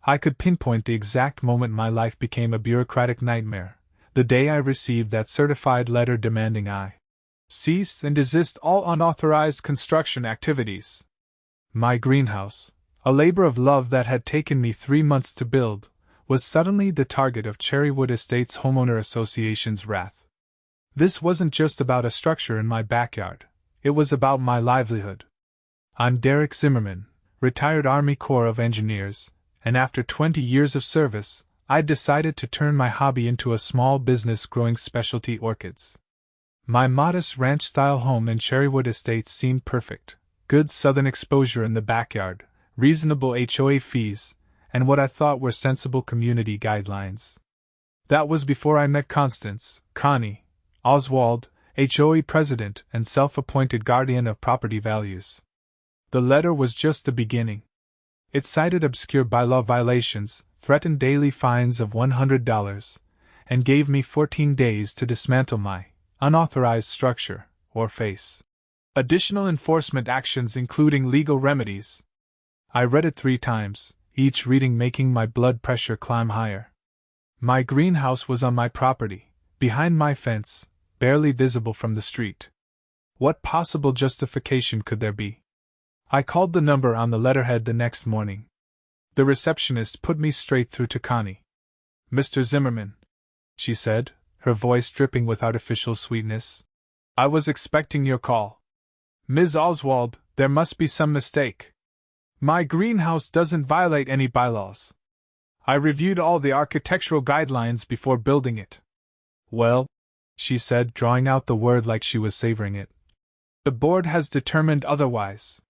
I could pinpoint the exact moment my life became a bureaucratic nightmare, the day I received that certified letter demanding I cease and desist all unauthorized construction activities. My greenhouse, a labor of love that had taken me 3 months to build, was suddenly the target of Cherrywood Estates Homeowner Association's wrath. This wasn't just about a structure in my backyard, it was about my livelihood. I'm Derek Zimmerman, retired Army Corps of Engineers, and after 20 years of service, I'd decided to turn my hobby into a small business growing specialty orchids. My modest ranch-style home in Cherrywood Estates seemed perfect. Good southern exposure in the backyard, reasonable HOA fees, and what I thought were sensible community guidelines. That was before I met Connie Oswald, HOA president and self-appointed guardian of property values. The letter was just the beginning. It cited obscure bylaw violations, threatened daily fines of $100, and gave me 14 days to dismantle my unauthorized structure, or face additional enforcement actions including legal remedies. I read it 3 times, each reading making my blood pressure climb higher. My greenhouse was on my property, behind my fence, barely visible from the street. What possible justification could there be? I called the number on the letterhead the next morning. The receptionist put me straight through to Connie. "Mr. Zimmerman," she said, her voice dripping with artificial sweetness. "I was expecting your call. Ms. Oswald, there must be some mistake. My greenhouse doesn't violate any bylaws. I reviewed all the architectural guidelines before building it." "Well," she said, drawing out the word like she was savoring it, "the board has determined otherwise.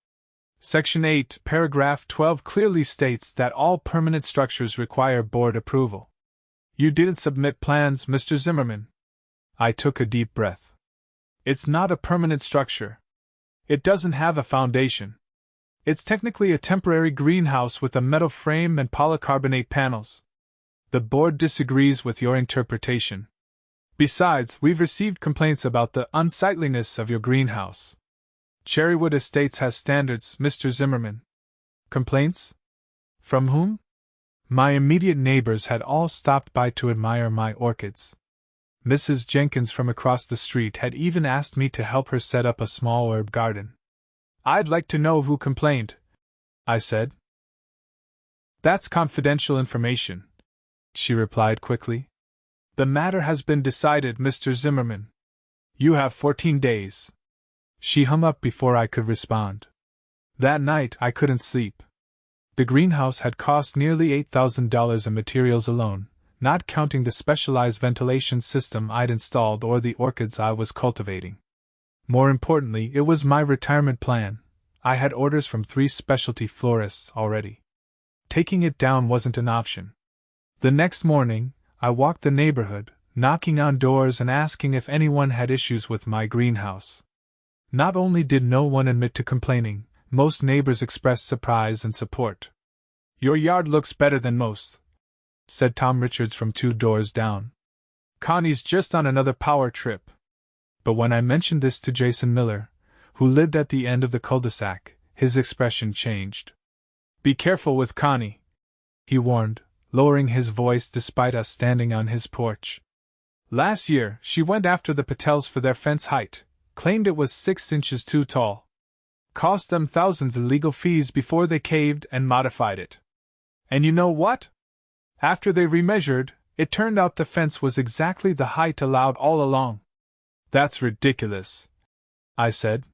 Section 8, paragraph 12 clearly states that all permanent structures require board approval. You didn't submit plans, Mr. Zimmerman." I took a deep breath. "It's not a permanent structure. It doesn't have a foundation. It's technically a temporary greenhouse with a metal frame and polycarbonate panels. The board disagrees with your interpretation. Besides, we've received complaints about the unsightliness of your greenhouse. Cherrywood Estates has standards, Mr. Zimmerman." "Complaints? From whom?" My immediate neighbors had all stopped by to admire my orchids. Mrs. Jenkins from across the street had even asked me to help her set up a small herb garden. "I'd like to know who complained," I said. "That's confidential information," she replied quickly. "The matter has been decided, Mr. Zimmerman. You have 14 days. She hung up before I could respond. That night I couldn't sleep. The greenhouse had cost nearly $8,000 in materials alone, not counting the specialized ventilation system I'd installed or the orchids I was cultivating. More importantly, it was my retirement plan. I had orders from 3 specialty florists already. Taking it down wasn't an option. The next morning, I walked the neighborhood, knocking on doors and asking if anyone had issues with my greenhouse. Not only did no one admit to complaining, most neighbors expressed surprise and support. "Your yard looks better than most," said Tom Richards from 2 doors down. "Connie's just on another power trip." But when I mentioned this to Jason Miller, who lived at the end of the cul-de-sac, his expression changed. "Be careful with Connie," he warned, lowering his voice despite us standing on his porch. "Last year, she went after the Patels for their fence height, claimed it was 6 inches too tall. Cost them thousands in legal fees before they caved and modified it. And you know what? After they remeasured, it turned out the fence was exactly the height allowed all along." "That's ridiculous," I said.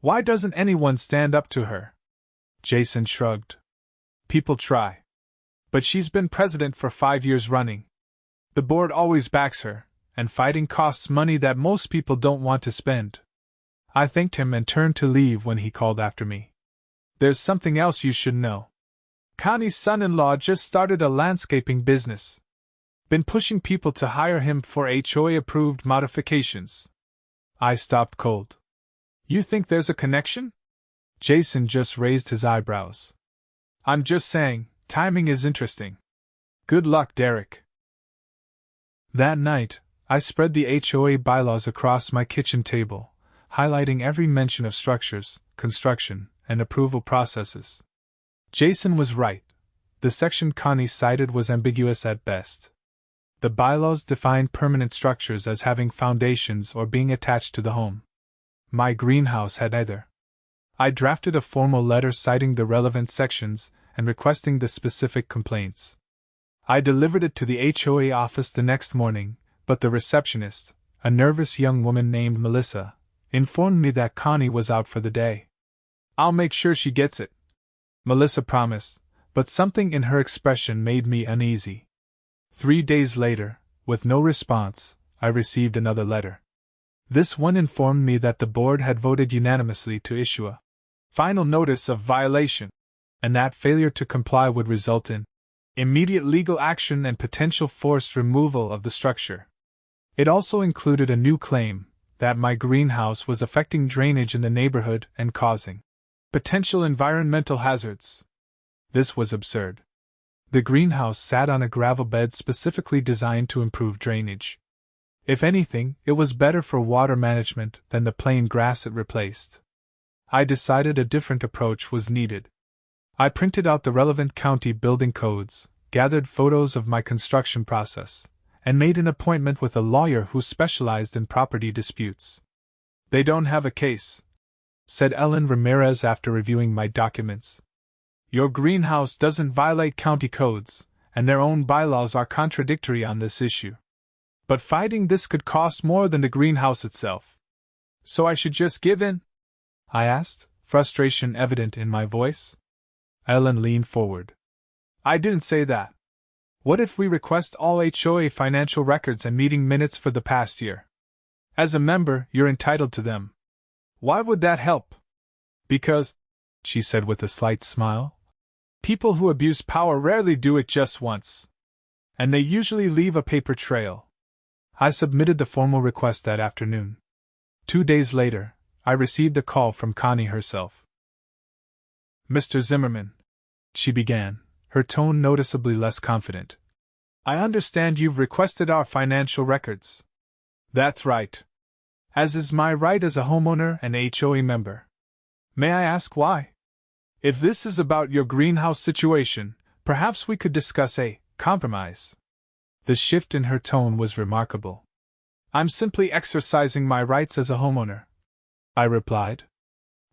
"Why doesn't anyone stand up to her?" Jason shrugged. "People try. But she's been president for 5 years running. The board always backs her, and fighting costs money that most people don't want to spend." I thanked him and turned to leave when he called after me. "There's something else you should know. Connie's son-in-law just started a landscaping business. Been pushing people to hire him for HOA-approved modifications." I stopped cold. "You think there's a connection?" Jason just raised his eyebrows. "I'm just saying, timing is interesting. Good luck, Derek." That night, I spread the HOA bylaws across my kitchen table, highlighting every mention of structures, construction, and approval processes. Jason was right. The section Connie cited was ambiguous at best. The bylaws defined permanent structures as having foundations or being attached to the home. My greenhouse had neither. I drafted a formal letter citing the relevant sections and requesting the specific complaints. I delivered it to the HOA office the next morning, but the receptionist, a nervous young woman named Melissa, informed me that Connie was out for the day. "I'll make sure she gets it," Melissa promised, but something in her expression made me uneasy. 3 days later, with no response, I received another letter. This one informed me that the board had voted unanimously to issue a final notice of violation, and that failure to comply would result in immediate legal action and potential forced removal of the structure. It also included a new claim that my greenhouse was affecting drainage in the neighborhood and causing potential environmental hazards. This was absurd. The greenhouse sat on a gravel bed specifically designed to improve drainage. If anything, it was better for water management than the plain grass it replaced. I decided a different approach was needed. I printed out the relevant county building codes, gathered photos of my construction process, and made an appointment with a lawyer who specialized in property disputes. "They don't have a case," said Ellen Ramirez after reviewing my documents. "Your greenhouse doesn't violate county codes, and their own bylaws are contradictory on this issue. But fighting this could cost more than the greenhouse itself. So I should just give in?" I asked, frustration evident in my voice. Ellen leaned forward. "I didn't say that. What if we request all HOA financial records and meeting minutes for the past year? As a member, you're entitled to them. Why would that help?" "Because," she said with a slight smile, "people who abuse power rarely do it just once. And they usually leave a paper trail." I submitted the formal request that afternoon. 2 days later, I received a call from Connie herself. "Mr. Zimmerman," she began, her tone noticeably less confident, "I understand you've requested our financial records." "That's right. As is my right as a homeowner and HOA member." "May I ask why? If this is about your greenhouse situation, perhaps we could discuss a compromise." The shift in her tone was remarkable. "I'm simply exercising my rights as a homeowner," I replied.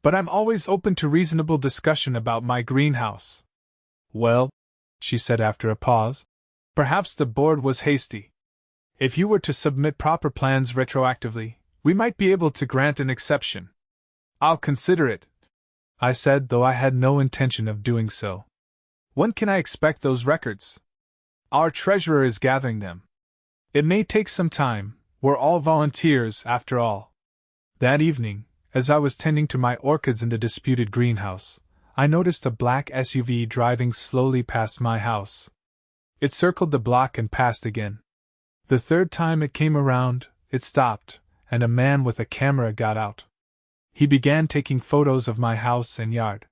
"But I'm always open to reasonable discussion about my greenhouse." "Well," she said after a pause, "perhaps the board was hasty. If you were to submit proper plans retroactively, we might be able to grant an exception." "I'll consider it," I said, though I had no intention of doing so. "When can I expect those records?" "Our treasurer is gathering them. It may take some time, we're all volunteers after all." That evening, as I was tending to my orchids in the disputed greenhouse, I noticed a black SUV driving slowly past my house. It circled the block and passed again. The third time it came around, it stopped, and a man with a camera got out. He began taking photos of my house and yard.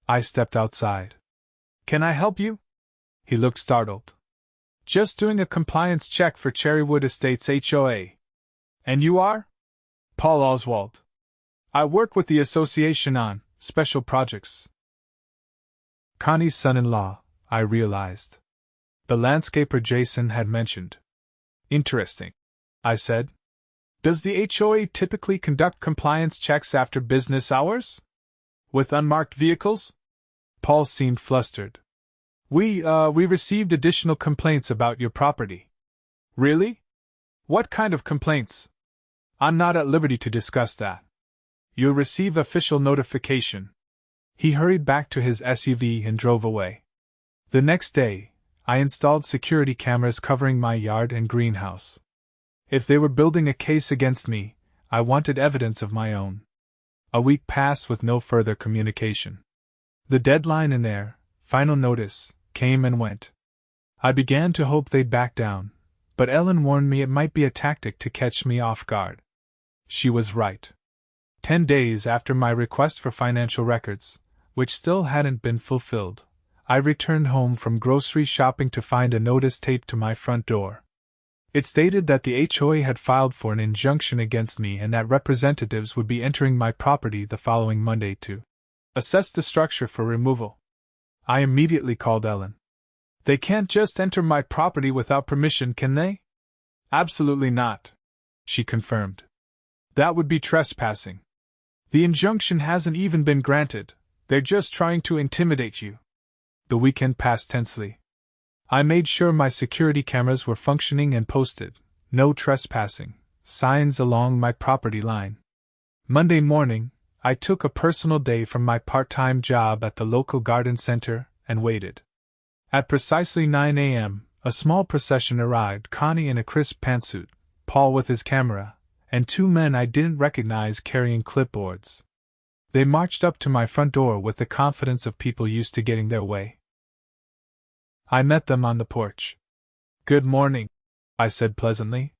I stepped outside. "Can I help you?" He looked startled. "Just doing a compliance check for Cherrywood Estates HOA. And you are?" "Paul Oswald. I work with the association on special projects." Connie's son-in-law, I realized. The landscaper Jason had mentioned. "Interesting," I said. "Does the HOA typically conduct compliance checks after business hours? With unmarked vehicles?" Paul seemed flustered. We received additional complaints about your property." "Really? What kind of complaints?" "I'm not at liberty to discuss that." "You'll receive official notification." He hurried back to his SUV and drove away. The next day, I installed security cameras covering my yard and greenhouse. If they were building a case against me, I wanted evidence of my own. A week passed with no further communication. The deadline in their final notice came and went. I began to hope they'd back down, but Ellen warned me it might be a tactic to catch me off guard. She was right. 10 days after my request for financial records, which still hadn't been fulfilled, I returned home from grocery shopping to find a notice taped to my front door. It stated that the HOA had filed for an injunction against me and that representatives would be entering my property the following Monday to assess the structure for removal. I immediately called Ellen. They can't just enter my property without permission, can they? Absolutely not, she confirmed. That would be trespassing. The injunction hasn't even been granted, they're just trying to intimidate you. The weekend passed tensely. I made sure my security cameras were functioning and posted "No trespassing" signs along my property line. Monday morning, I took a personal day from my part-time job at the local garden center and waited. At precisely 9 a.m., a small procession arrived, Connie in a crisp pantsuit, Paul with his camera, and two men I didn't recognize carrying clipboards. They marched up to my front door with the confidence of people used to getting their way. I met them on the porch. "Good morning," I said pleasantly.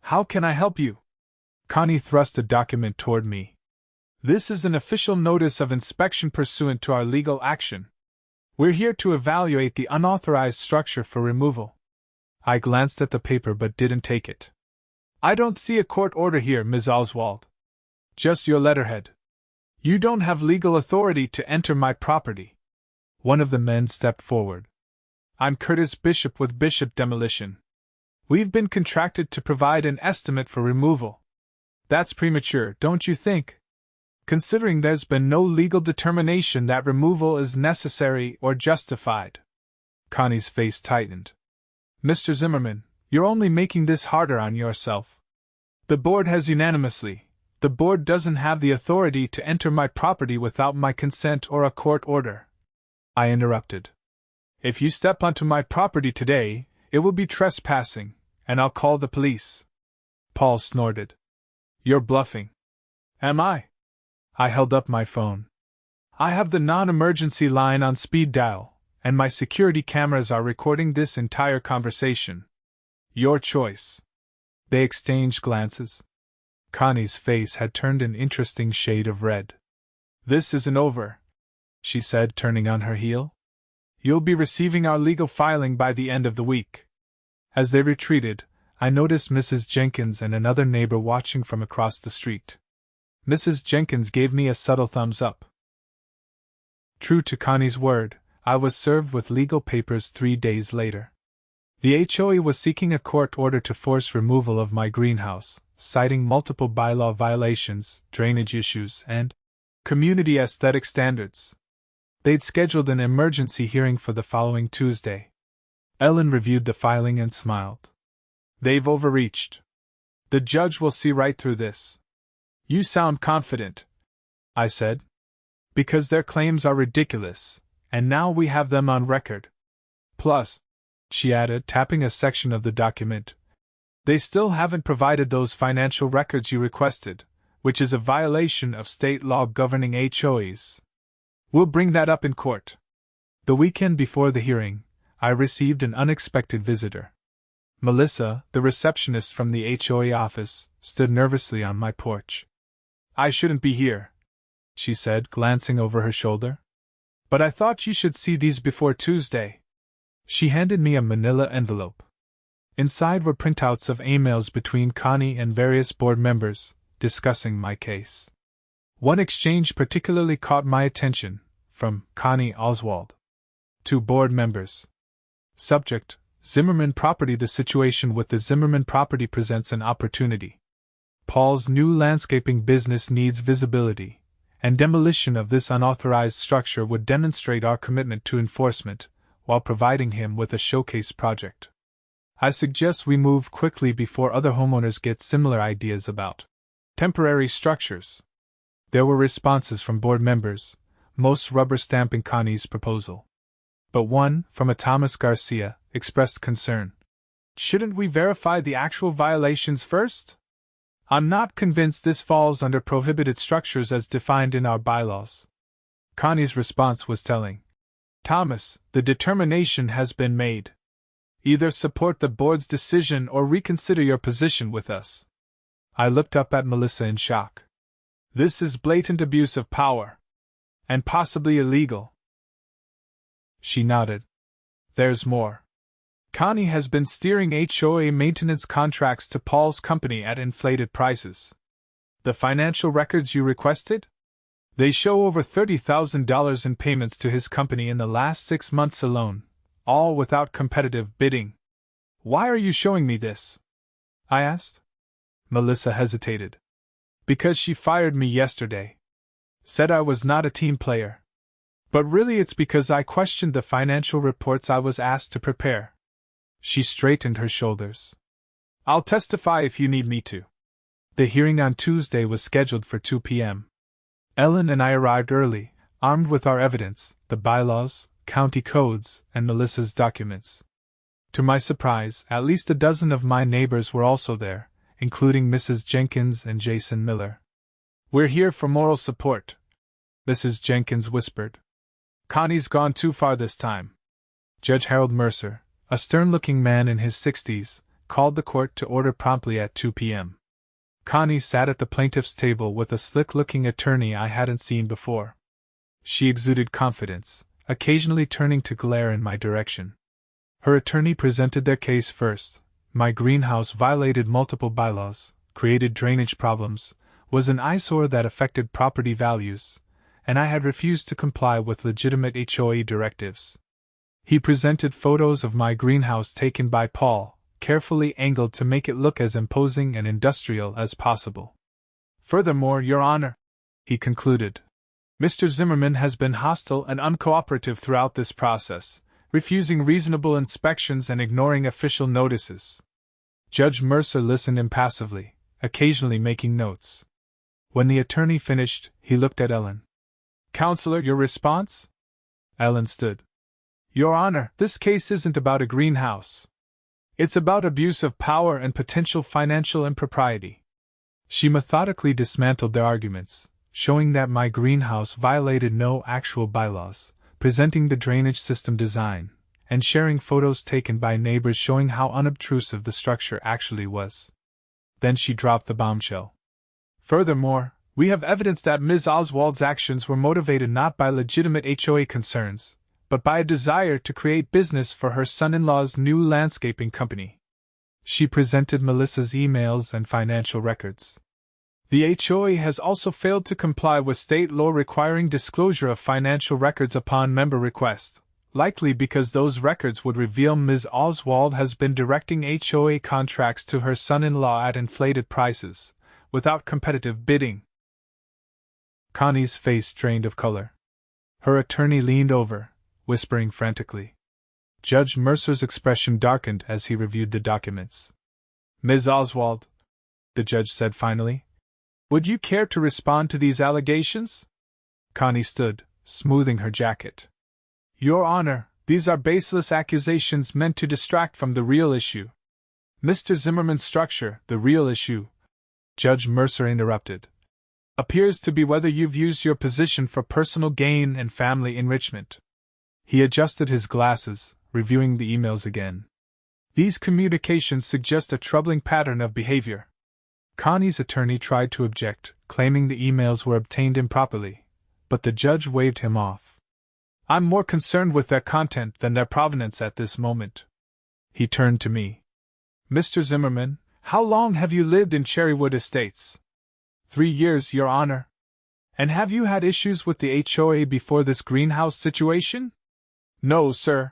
"How can I help you?" Connie thrust a document toward me. "This is an official notice of inspection pursuant to our legal action. We're here to evaluate the unauthorized structure for removal." I glanced at the paper but didn't take it. "I don't see a court order here, Ms. Oswald. Just your letterhead. You don't have legal authority to enter my property." One of the men stepped forward. "I'm Curtis Bishop with Bishop Demolition. We've been contracted to provide an estimate for removal." "That's premature, don't you think? Considering there's been no legal determination that removal is necessary or justified." Connie's face tightened. "Mr. Zimmerman, you're only making this harder on yourself. The board has unanimously. The board doesn't have the authority to enter my property without my consent or a court order." I interrupted. "If you step onto my property today, it will be trespassing, and I'll call the police." Paul snorted. "You're bluffing." "Am I?" I held up my phone. "I have the non-emergency line on speed dial, and my security cameras are recording this entire conversation. Your choice." They exchanged glances. Connie's face had turned an interesting shade of red. "This isn't over," she said, turning on her heel. "You'll be receiving our legal filing by the end of the week." As they retreated, I noticed Mrs. Jenkins and another neighbor watching from across the street. Mrs. Jenkins gave me a subtle thumbs up. True to Connie's word, I was served with legal papers 3 days later. The HOA was seeking a court order to force removal of my greenhouse, citing multiple bylaw violations, drainage issues, and community aesthetic standards. They'd scheduled an emergency hearing for the following Tuesday. Ellen reviewed the filing and smiled. "They've overreached. The judge will see right through this." "You sound confident," I said. "Because their claims are ridiculous, and now we have them on record. Plus," she added, tapping a section of the document, "they still haven't provided those financial records you requested, which is a violation of state law governing HOAs. We'll bring that up in court." The weekend before the hearing, I received an unexpected visitor. Melissa, the receptionist from the HOA office, stood nervously on my porch. "I shouldn't be here," she said, glancing over her shoulder. "But I thought you should see these before Tuesday." She handed me a manila envelope. Inside were printouts of emails between Connie and various board members, discussing my case. One exchange particularly caught my attention, from Connie Oswald. To board members. Subject: Zimmerman property. The situation with the Zimmerman property presents an opportunity. Paul's new landscaping business needs visibility, and demolition of this unauthorized structure would demonstrate our commitment to enforcement, while providing him with a showcase project. I suggest we move quickly before other homeowners get similar ideas about temporary structures. There were responses from board members, most rubber stamping Connie's proposal. But one, from a Thomas Garcia, expressed concern. "Shouldn't we verify the actual violations first? I'm not convinced this falls under prohibited structures as defined in our bylaws." Connie's response was telling. "Thomas, the determination has been made. Either support the board's decision or reconsider your position with us." I looked up at Melissa in shock. "This is blatant abuse of power. And possibly illegal." She nodded. "There's more. Connie has been steering HOA maintenance contracts to Paul's company at inflated prices. The financial records you requested? They show over $30,000 in payments to his company in the last 6 months alone, all without competitive bidding. Why are you showing me this? I asked. Melissa hesitated. Because she fired me yesterday. Said I was not a team player. But really it's because I questioned the financial reports I was asked to prepare. She straightened her shoulders. I'll testify if you need me to. The hearing on Tuesday was scheduled for 2 p.m. Ellen and I arrived early, armed with our evidence, the bylaws, county codes, and Melissa's documents. To my surprise, at least a dozen of my neighbors were also there, including Mrs. Jenkins and Jason Miller. We're here for moral support, Mrs. Jenkins whispered. Connie's gone too far this time. Judge Harold Mercer, a stern-looking man in his 60s, called the court to order promptly at 2 p.m. Connie sat at the plaintiff's table with a slick-looking attorney I hadn't seen before. She exuded confidence, occasionally turning to glare in my direction. Her attorney presented their case first. My greenhouse violated multiple bylaws, created drainage problems, was an eyesore that affected property values, and I had refused to comply with legitimate HOA directives. He presented photos of my greenhouse taken by Paul, carefully angled to make it look as imposing and industrial as possible. Furthermore, Your Honor, he concluded, Mr. Zimmerman has been hostile and uncooperative throughout this process, refusing reasonable inspections and ignoring official notices. Judge Mercer listened impassively, occasionally making notes. When the attorney finished, he looked at Ellen. Counselor, your response? Ellen stood. Your Honor, this case isn't about a greenhouse. It's about abuse of power and potential financial impropriety. She methodically dismantled their arguments, showing that my greenhouse violated no actual bylaws, presenting the drainage system design, and sharing photos taken by neighbors showing how unobtrusive the structure actually was. Then she dropped the bombshell. Furthermore, we have evidence that Ms. Oswald's actions were motivated not by legitimate HOA concerns, but by a desire to create business for her son-in-law's new landscaping company. She presented Melissa's emails and financial records. The HOA has also failed to comply with state law requiring disclosure of financial records upon member request, likely because those records would reveal Ms. Oswald has been directing HOA contracts to her son-in-law at inflated prices, without competitive bidding. Connie's face drained of color. Her attorney leaned over, whispering frantically. Judge Mercer's expression darkened as he reviewed the documents. Ms. Oswald, the judge said finally, would you care to respond to these allegations? Connie stood, smoothing her jacket. Your Honor, these are baseless accusations meant to distract from the real issue. Mr. Zimmerman's structure, the real issue, Judge Mercer interrupted, appears to be whether you've used your position for personal gain and family enrichment. He adjusted his glasses, reviewing the emails again. These communications suggest a troubling pattern of behavior. Connie's attorney tried to object, claiming the emails were obtained improperly, but the judge waved him off. I'm more concerned with their content than their provenance at this moment. He turned to me. Mr. Zimmerman, how long have you lived in Cherrywood Estates? 3 years, Your Honor. And have you had issues with the HOA before this greenhouse situation? No, sir.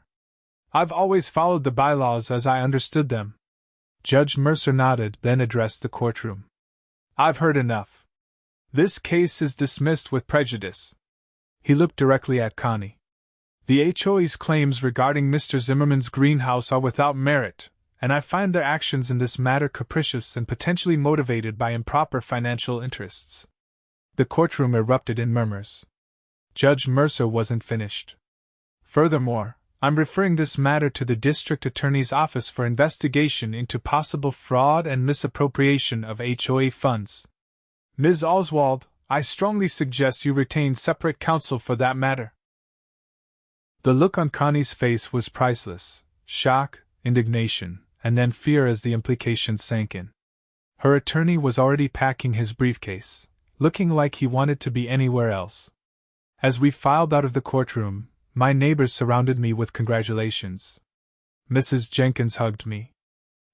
I've always followed the bylaws as I understood them. Judge Mercer nodded, then addressed the courtroom. I've heard enough. This case is dismissed with prejudice. He looked directly at Connie. The HOA's claims regarding Mr. Zimmerman's greenhouse are without merit, and I find their actions in this matter capricious and potentially motivated by improper financial interests. The courtroom erupted in murmurs. Judge Mercer wasn't finished. Furthermore, I'm referring this matter to the District Attorney's Office for investigation into possible fraud and misappropriation of HOA funds. Ms. Oswald, I strongly suggest you retain separate counsel for that matter. The look on Connie's face was priceless: shock, indignation, and then fear as the implications sank in. Her attorney was already packing his briefcase, looking like he wanted to be anywhere else. As we filed out of the courtroom, my neighbors surrounded me with congratulations. Mrs. Jenkins hugged me.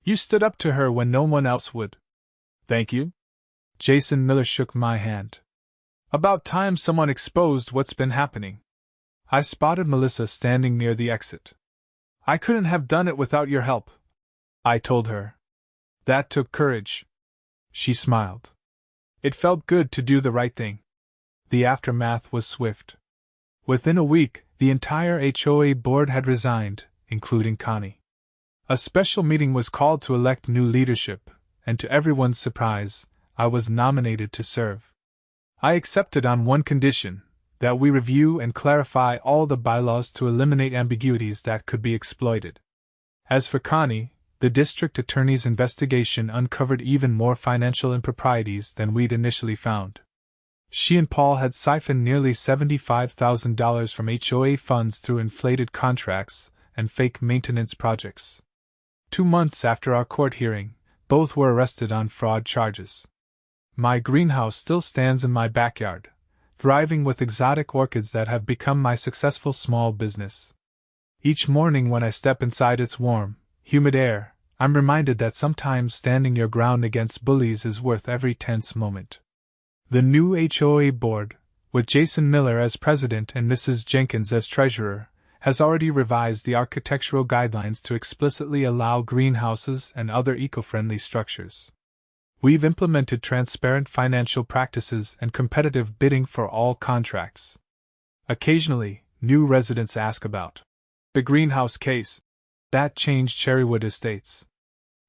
You stood up to her when no one else would. Thank you. Jason Miller shook my hand. About time someone exposed what's been happening. I spotted Melissa standing near the exit. I couldn't have done it without your help, I told her. That took courage. She smiled. It felt good to do the right thing. The aftermath was swift. Within a week, the entire HOA board had resigned, including Connie. A special meeting was called to elect new leadership, and to everyone's surprise, I was nominated to serve. I accepted on one condition: that we review and clarify all the bylaws to eliminate ambiguities that could be exploited. As for Connie, the district attorney's investigation uncovered even more financial improprieties than we'd initially found. She and Paul had siphoned nearly $75,000 from HOA funds through inflated contracts and fake maintenance projects. 2 months after our court hearing, both were arrested on fraud charges. My greenhouse still stands in my backyard, thriving with exotic orchids that have become my successful small business. Each morning when I step inside its warm, humid air, I'm reminded that sometimes standing your ground against bullies is worth every tense moment. The new HOA board, with Jason Miller as president and Mrs. Jenkins as treasurer, has already revised the architectural guidelines to explicitly allow greenhouses and other eco-friendly structures. We've implemented transparent financial practices and competitive bidding for all contracts. Occasionally, new residents ask about the greenhouse case. That changed Cherrywood Estates.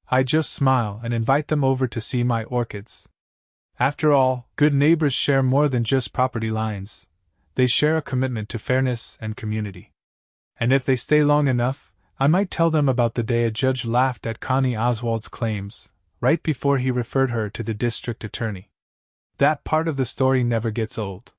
I just smile and invite them over to see my orchids. After all, good neighbors share more than just property lines. They share a commitment to fairness and community. And if they stay long enough, I might tell them about the day a judge laughed at Connie Oswald's claims, right before he referred her to the district attorney. That part of the story never gets old.